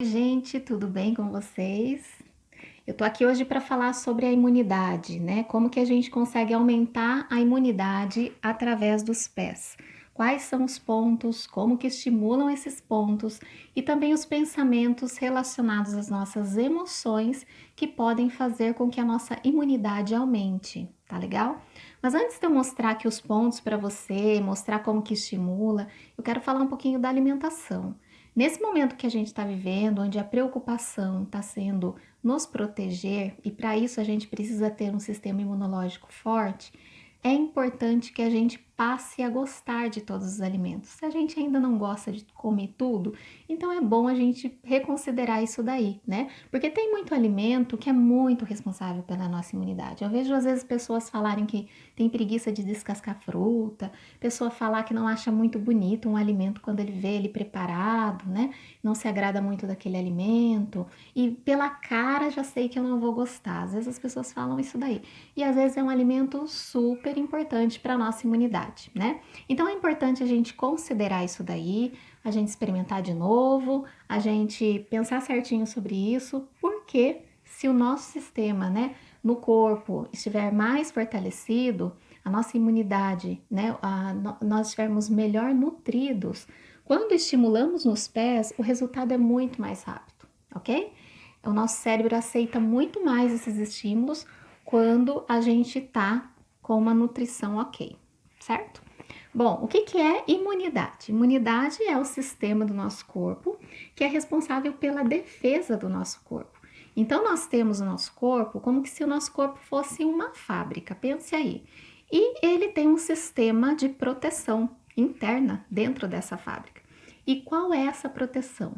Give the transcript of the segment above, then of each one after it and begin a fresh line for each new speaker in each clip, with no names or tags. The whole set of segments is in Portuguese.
Oi, gente, tudo bem com vocês? Eu tô aqui hoje para falar sobre a imunidade, né? Como que a gente consegue aumentar a imunidade através dos pés? Quais são os pontos, como que estimulam esses pontos e também os pensamentos relacionados às nossas emoções que podem fazer com que a nossa imunidade aumente, tá legal? Mas antes de eu mostrar aqui os pontos para você, mostrar como que estimula, eu quero falar um pouquinho da alimentação. Nesse momento que a gente está vivendo, onde a preocupação está sendo nos proteger, e para isso a gente precisa ter um sistema imunológico forte, é importante que a gente passe a gostar de todos os alimentos. Se a gente ainda não gosta de comer tudo, então é bom a gente reconsiderar isso daí, né? Porque tem muito alimento que é muito responsável pela nossa imunidade. Eu vejo às vezes pessoas falarem que tem preguiça de descascar fruta, pessoa falar que não acha muito bonito um alimento quando ele vê ele preparado, né? Não se agrada muito daquele alimento e pela cara já sei que eu não vou gostar. Às vezes as pessoas falam isso daí. E às vezes é um alimento super importante para a nossa imunidade, né? Então é importante a gente considerar isso daí, a gente experimentar de novo, a gente pensar certinho sobre isso, porque se o nosso sistema, né, no corpo estiver mais fortalecido, a nossa imunidade, né, nós estivermos melhor nutridos, quando estimulamos nos pés, o resultado é muito mais rápido, ok? O nosso cérebro aceita muito mais esses estímulos quando a gente tá com uma nutrição ok, certo? Bom, o que é imunidade? Imunidade é o sistema do nosso corpo que é responsável pela defesa do nosso corpo. Então, nós temos o nosso corpo como que se o nosso corpo fosse uma fábrica, pense aí. E ele tem um sistema de proteção interna dentro dessa fábrica. E qual é essa proteção?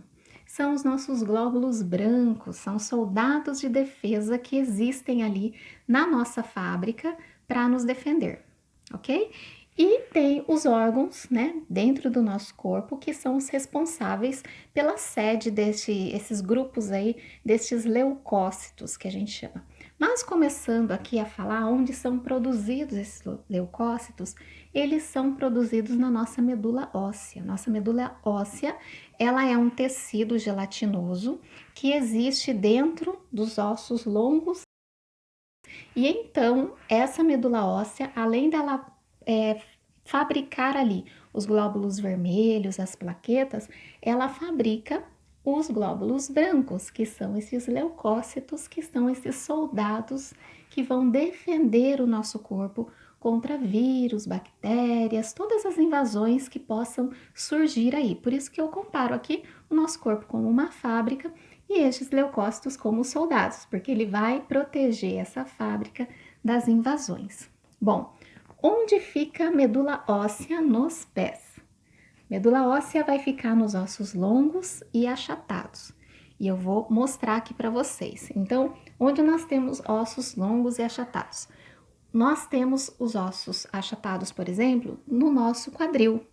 São os nossos glóbulos brancos, são soldados de defesa que existem ali na nossa fábrica para nos defender, ok? E tem os órgãos, né, dentro do nosso corpo que são os responsáveis pela sede desses grupos aí, destes leucócitos que a gente chama. Mas começando aqui a falar onde são produzidos esses leucócitos, eles são produzidos na nossa medula óssea. Nossa medula óssea, ela é um tecido gelatinoso que existe dentro dos ossos longos. E então, essa medula óssea, além dela fabricar ali os glóbulos vermelhos, as plaquetas, ela fabrica os glóbulos brancos, que são esses leucócitos, que são esses soldados que vão defender o nosso corpo contra vírus, bactérias, todas as invasões que possam surgir aí. Por isso que eu comparo aqui o nosso corpo como uma fábrica e estes leucócitos como soldados, porque ele vai proteger essa fábrica das invasões. Bom, onde fica a medula óssea nos pés? Medula óssea vai ficar nos ossos longos e achatados. E eu vou mostrar aqui para vocês. Então, onde nós temos ossos longos e achatados? Nós temos os ossos achatados, por exemplo, no nosso quadril.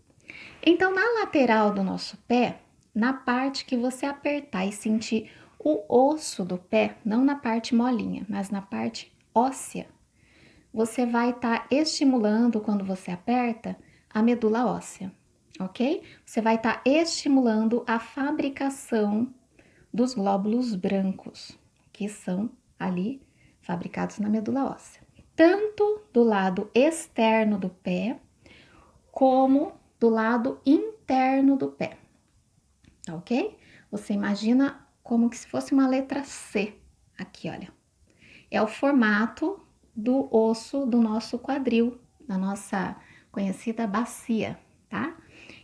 Então, na lateral do nosso pé, na parte que você apertar e sentir o osso do pé, não na parte molinha, mas na parte óssea, você vai estar estimulando, quando você aperta, a medula óssea, ok? Você vai estar estimulando a fabricação dos glóbulos brancos, que são ali fabricados na medula óssea. Tanto do lado externo do pé, como do lado interno do pé, tá ok? Você imagina como que se fosse uma letra C, aqui, olha. É o formato do osso do nosso quadril, da nossa conhecida bacia, tá?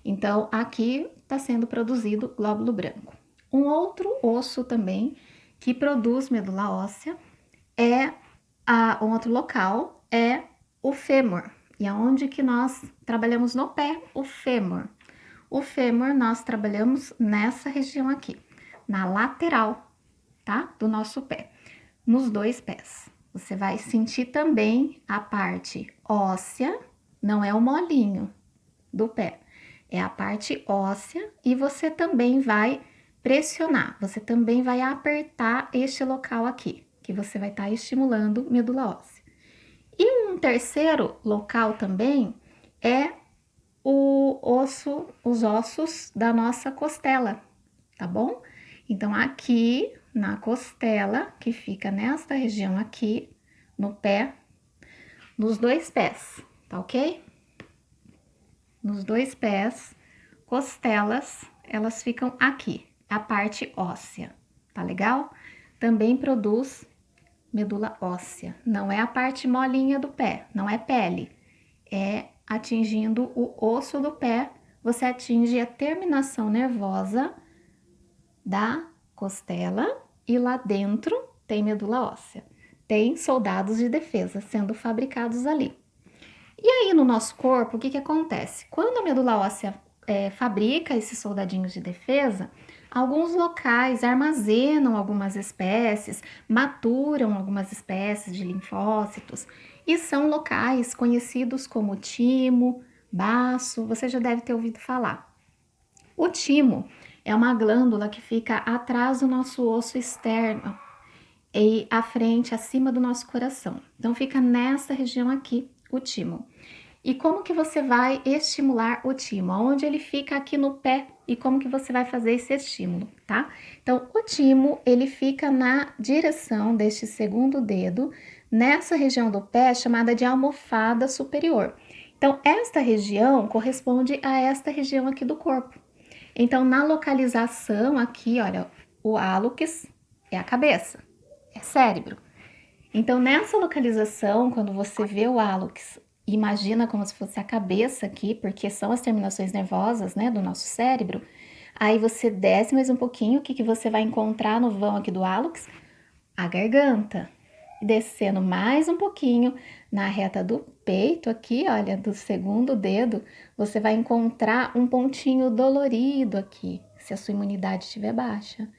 Então, aqui está sendo produzido glóbulo branco. Um outro osso também que produz medula óssea um outro local é o fêmur. E aonde que nós trabalhamos no pé? O fêmur. O fêmur nós trabalhamos nessa região aqui, na lateral, tá? Do nosso pé, nos dois pés. Você vai sentir também a parte óssea, não é o molinho do pé, é a parte óssea e você também vai pressionar, você também vai apertar este local aqui, que você vai estar estimulando medula óssea. E um terceiro local também é os ossos da nossa costela, tá bom? Então, aqui na costela, que fica nesta região aqui, no pé, nos dois pés, tá ok? Nos dois pés, costelas, elas ficam aqui, a parte óssea, tá legal? Também produz medula óssea, não é a parte molinha do pé, não é pele, é atingindo o osso do pé, você atinge a terminação nervosa da costela e lá dentro tem medula óssea. Tem soldados de defesa sendo fabricados ali. E aí no nosso corpo, o que acontece? Quando a medula óssea fabrica esses soldadinhos de defesa, alguns locais armazenam algumas espécies, maturam algumas espécies de linfócitos e são locais conhecidos como timo, baço, você já deve ter ouvido falar. O timo é uma glândula que fica atrás do nosso osso externo e à frente, acima do nosso coração. Então fica nessa região aqui, o timo. E como que você vai estimular o timo? Onde ele fica aqui no pé e como que você vai fazer esse estímulo, tá? Então, o timo, ele fica na direção deste segundo dedo, nessa região do pé chamada de almofada superior. Então, esta região corresponde a esta região aqui do corpo. Então, na localização aqui, olha, o hálux é a cabeça, é cérebro. Então, nessa localização, quando você vê o hálux, imagina como se fosse a cabeça aqui, porque são as terminações nervosas, né, do nosso cérebro. Aí você desce mais um pouquinho, o que você vai encontrar no vão aqui do hálux? A garganta. Descendo mais um pouquinho na reta do peito aqui, olha, do segundo dedo, você vai encontrar um pontinho dolorido aqui, se a sua imunidade estiver baixa,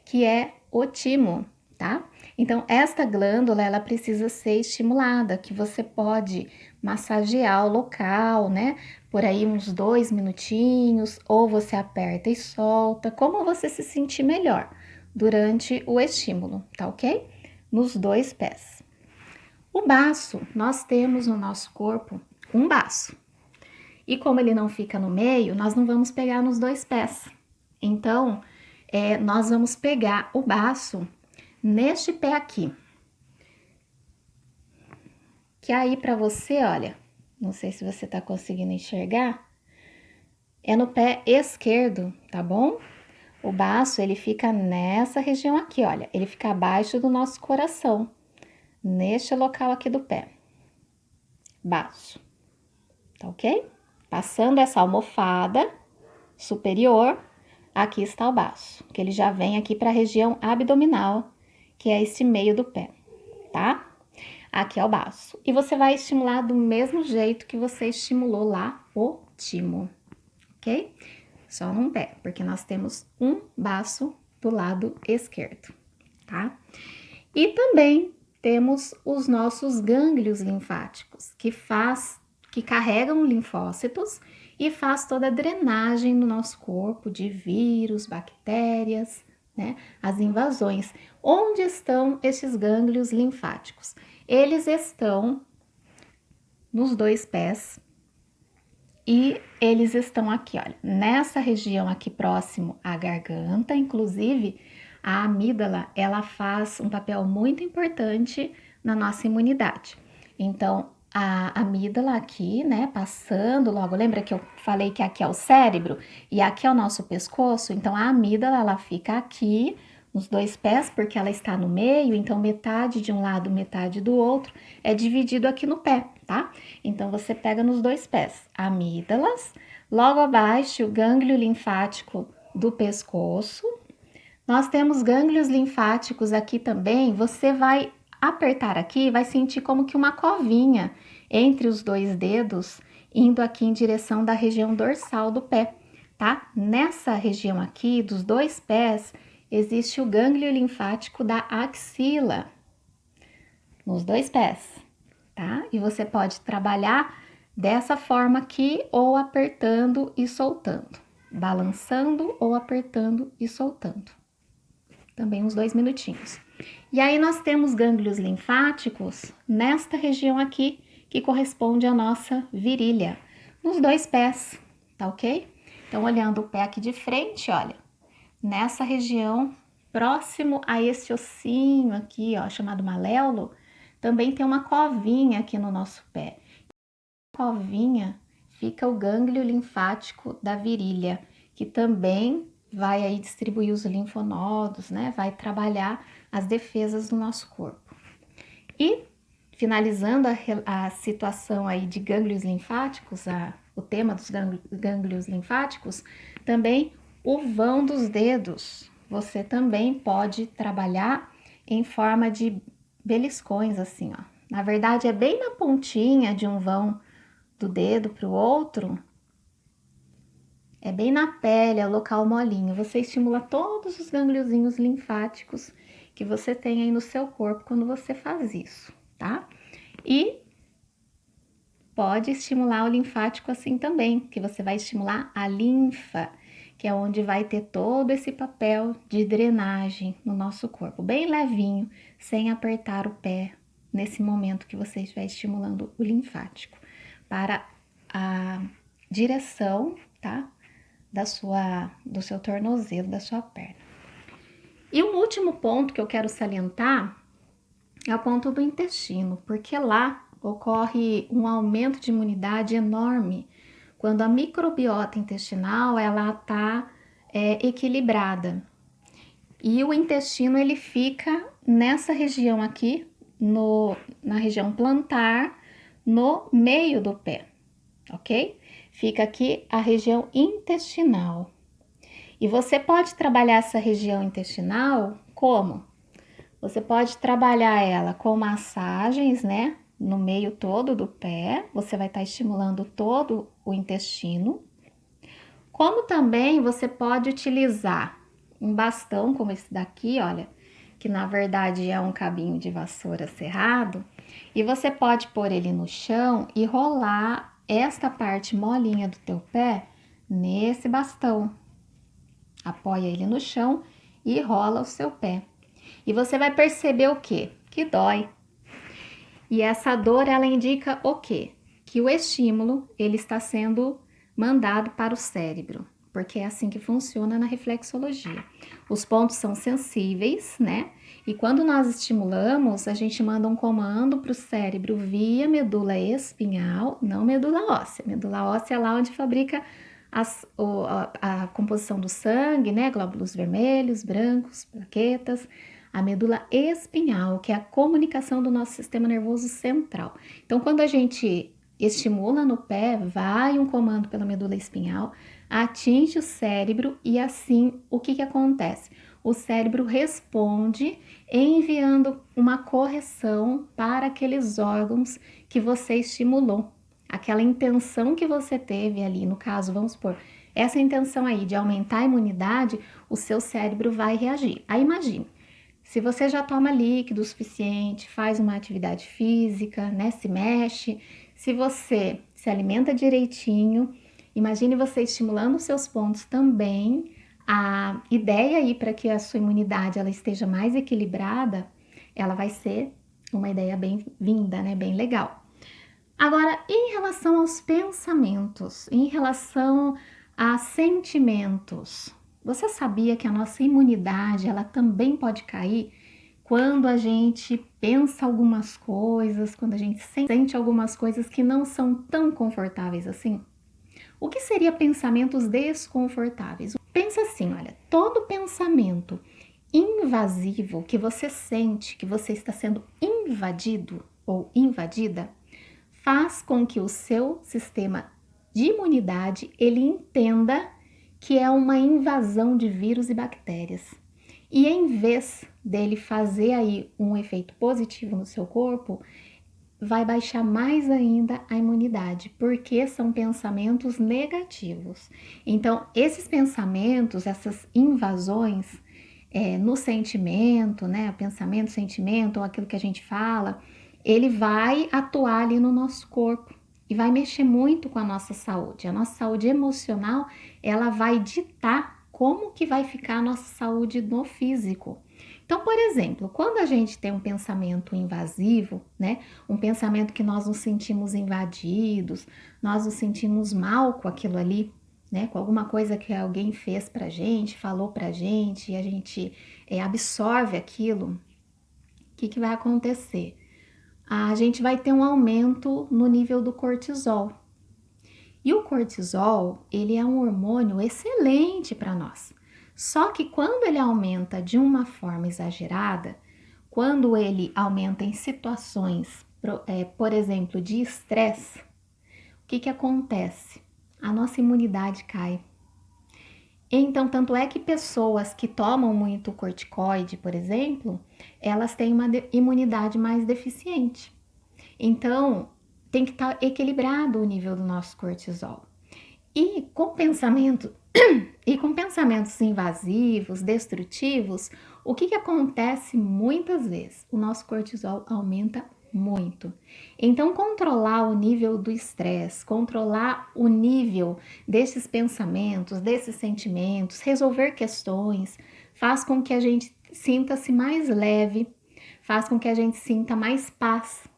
que é o timo, tá? Então, esta glândula, ela precisa ser estimulada, que você pode massagear o local, né? Por aí uns 2 minutinhos, ou você aperta e solta, como você se sentir melhor durante o estímulo, tá ok? Nos dois pés. O baço, nós temos no nosso corpo um baço. E como ele não fica no meio, nós não vamos pegar nos dois pés. Então, nós vamos pegar o baço neste pé aqui. Que aí para você, olha, não sei se você tá conseguindo enxergar, é no pé esquerdo, tá bom? O baço, ele fica nessa região aqui, olha, ele fica abaixo do nosso coração, neste local aqui do pé. Baço, tá ok? Passando essa almofada superior, aqui está o baço, que ele já vem aqui para a região abdominal, que é esse meio do pé, tá? Aqui é o baço. E você vai estimular do mesmo jeito que você estimulou lá o timo, ok? Só num pé, porque nós temos um baço do lado esquerdo, tá? E também temos os nossos gânglios linfáticos, que carregam linfócitos e faz toda a drenagem no nosso corpo de vírus, bactérias, né? As invasões. Onde estão esses gânglios linfáticos? Eles estão nos dois pés e eles estão aqui, olha, nessa região aqui próximo à garganta, inclusive a amígdala, ela faz um papel muito importante na nossa imunidade. Então, a amígdala aqui, né, passando logo, lembra que eu falei que aqui é o cérebro e aqui é o nosso pescoço? Então, a amígdala, ela fica aqui nos dois pés, porque ela está no meio, então metade de um lado, metade do outro, é dividido aqui no pé, tá? Então, você pega nos dois pés, amígdalas, logo abaixo, o gânglio linfático do pescoço. Nós temos gânglios linfáticos aqui também, você vai apertar aqui, vai sentir como que uma covinha entre os dois dedos, indo aqui em direção da região dorsal do pé, tá? Nessa região aqui, dos dois pés, existe o gânglio linfático da axila, nos dois pés, tá? E você pode trabalhar dessa forma aqui, ou apertando e soltando, balançando ou apertando e soltando. Também uns 2 minutinhos. E aí nós temos gânglios linfáticos nesta região aqui, que corresponde à nossa virilha, nos dois pés, tá ok? Então, olhando o pé aqui de frente, olha, nessa região, próximo a esse ossinho aqui, ó, chamado maléolo, também tem uma covinha aqui no nosso pé. Na covinha fica o gânglio linfático da virilha, que também vai aí distribuir os linfonodos, né? Vai trabalhar as defesas do nosso corpo. E finalizando a situação aí de gânglios linfáticos, o tema dos gânglios linfáticos, também o vão dos dedos. Você também pode trabalhar em forma de beliscões, assim, ó. Na verdade, é bem na pontinha de um vão do dedo para o outro, é bem na pele, é o local molinho. Você estimula todos os gangliozinhos linfáticos que você tem aí no seu corpo quando você faz isso, tá? E pode estimular o linfático assim também, que você vai estimular a linfa, que é onde vai ter todo esse papel de drenagem no nosso corpo, bem levinho, sem apertar o pé nesse momento que você estiver estimulando o linfático, para a direção, tá? Do seu tornozelo, da sua perna. E um último ponto que eu quero salientar é o ponto do intestino, porque lá ocorre um aumento de imunidade enorme quando a microbiota intestinal ela está equilibrada. E o intestino ele fica nessa região aqui, na região plantar, no meio do pé, ok? Fica aqui a região intestinal. E você pode trabalhar essa região intestinal como? Você pode trabalhar ela com massagens, né? No meio todo do pé, você vai estar estimulando todo o intestino. Como também você pode utilizar um bastão como esse daqui, olha, que na verdade é um cabinho de vassoura cerrado, e você pode pôr ele no chão e rolar esta parte molinha do teu pé nesse bastão. Apoia ele no chão e rola o seu pé. E você vai perceber o quê? Que dói. E essa dor, ela indica o quê? Que o estímulo, ele está sendo mandado para o cérebro, porque é assim que funciona na reflexologia. Os pontos são sensíveis, né? E quando nós estimulamos, a gente manda um comando para o cérebro via medula espinhal, não medula óssea. Medula óssea é lá onde fabrica a composição do sangue, né? Glóbulos vermelhos, brancos, plaquetas. A medula espinhal, que é a comunicação do nosso sistema nervoso central. Então, quando a gente estimula no pé, vai um comando pela medula espinhal, atinge o cérebro e assim, o que acontece? O cérebro responde enviando uma correção para aqueles órgãos que você estimulou. Aquela intenção que você teve ali, no caso, vamos supor, essa intenção aí de aumentar a imunidade, o seu cérebro vai reagir. Aí imagine, se você já toma líquido o suficiente, faz uma atividade física, né, se mexe, se você se alimenta direitinho, imagine você estimulando os seus pontos também. A ideia aí para que a sua imunidade ela esteja mais equilibrada, ela vai ser uma ideia bem-vinda, né, bem legal. Agora, em relação aos pensamentos, em relação a sentimentos, você sabia que a nossa imunidade, ela também pode cair quando a gente pensa algumas coisas, quando a gente sente algumas coisas que não são tão confortáveis assim? O que seria pensamentos desconfortáveis? Pensa assim, olha, todo pensamento invasivo que você sente que você está sendo invadido ou invadida, faz com que o seu sistema de imunidade ele entenda que é uma invasão de vírus e bactérias. E em vez dele fazer aí um efeito positivo no seu corpo, vai baixar mais ainda a imunidade, porque são pensamentos negativos. Então, esses pensamentos, essas invasões no sentimento, né, pensamento, sentimento, ou aquilo que a gente fala, ele vai atuar ali no nosso corpo e vai mexer muito com a nossa saúde. A nossa saúde emocional, ela vai ditar como que vai ficar a nossa saúde no físico. Então, por exemplo, quando a gente tem um pensamento invasivo, né, um pensamento que nós nos sentimos invadidos, nós nos sentimos mal com aquilo ali, né? Com alguma coisa que alguém fez pra gente, falou pra gente, e a gente absorve aquilo, o que vai acontecer? A gente vai ter um aumento no nível do cortisol. E o cortisol, ele é um hormônio excelente para nós. Só que quando ele aumenta de uma forma exagerada, quando ele aumenta em situações, por exemplo, de estresse, o que acontece? A nossa imunidade cai. Então, tanto é que pessoas que tomam muito corticoide, por exemplo, elas têm uma imunidade mais deficiente. Então, tem que estar equilibrado o nível do nosso cortisol. E com pensamento e com pensamentos invasivos, destrutivos, o que acontece muitas vezes? O nosso cortisol aumenta muito. Então, controlar o nível do estresse, controlar o nível desses pensamentos, desses sentimentos, resolver questões, faz com que a gente sinta-se mais leve, faz com que a gente sinta mais paz.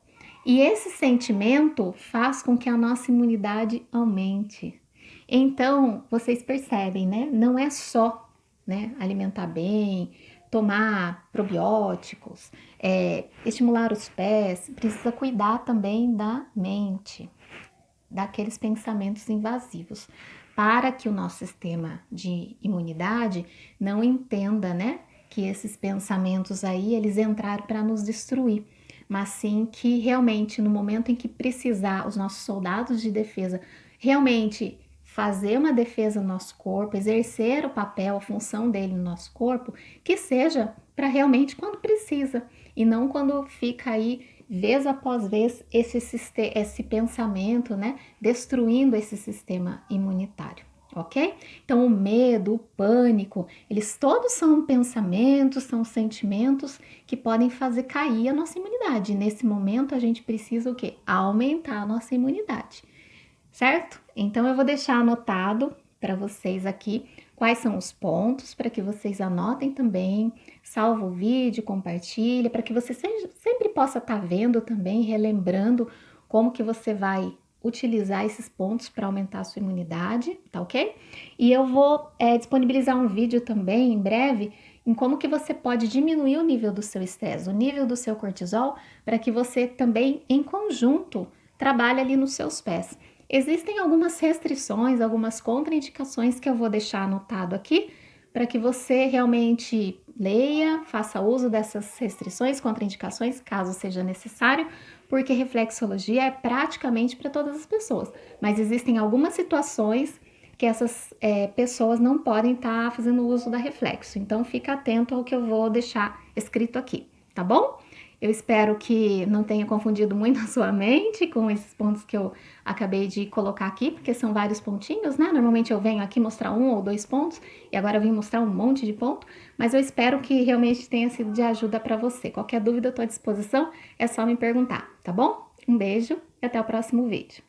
E esse sentimento faz com que a nossa imunidade aumente. Então, vocês percebem, né? Não é só, né, alimentar bem, tomar probióticos, estimular os pés, precisa cuidar também da mente, daqueles pensamentos invasivos, para que o nosso sistema de imunidade não entenda, né, que esses pensamentos aí, eles entraram para nos destruir, mas sim que realmente no momento em que precisar, os nossos soldados de defesa realmente fazer uma defesa no nosso corpo, exercer o papel, a função dele no nosso corpo, que seja para realmente quando precisa e não quando fica aí vez após vez esse pensamento, né, destruindo esse sistema imunitário, ok? Então o medo, o pânico, eles todos são pensamentos, são sentimentos que podem fazer cair a nossa imunidade. Nesse momento a gente precisa o quê? Aumentar a nossa imunidade, certo? Então eu vou deixar anotado para vocês aqui quais são os pontos para que vocês anotem também, salva o vídeo, compartilha, para que você sempre possa estar vendo também, relembrando como que você vai utilizar esses pontos para aumentar a sua imunidade, tá ok? E eu vou disponibilizar um vídeo também em breve em como que você pode diminuir o nível do seu estresse, o nível do seu cortisol, para que você também, em conjunto, trabalhe ali nos seus pés. Existem algumas restrições, algumas contraindicações que eu vou deixar anotado aqui para que você realmente leia, faça uso dessas restrições, contraindicações, caso seja necessário, porque reflexologia é praticamente para todas as pessoas, mas existem algumas situações que essas pessoas não podem estar fazendo uso da reflexo, então fica atento ao que eu vou deixar escrito aqui, tá bom? Eu espero que não tenha confundido muito a sua mente com esses pontos que eu acabei de colocar aqui, porque são vários pontinhos, né? Normalmente eu venho aqui mostrar um ou dois pontos e agora eu vim mostrar um monte de ponto, mas eu espero que realmente tenha sido de ajuda para você. Qualquer dúvida eu estou à disposição, é só me perguntar, tá bom? Um beijo e até o próximo vídeo.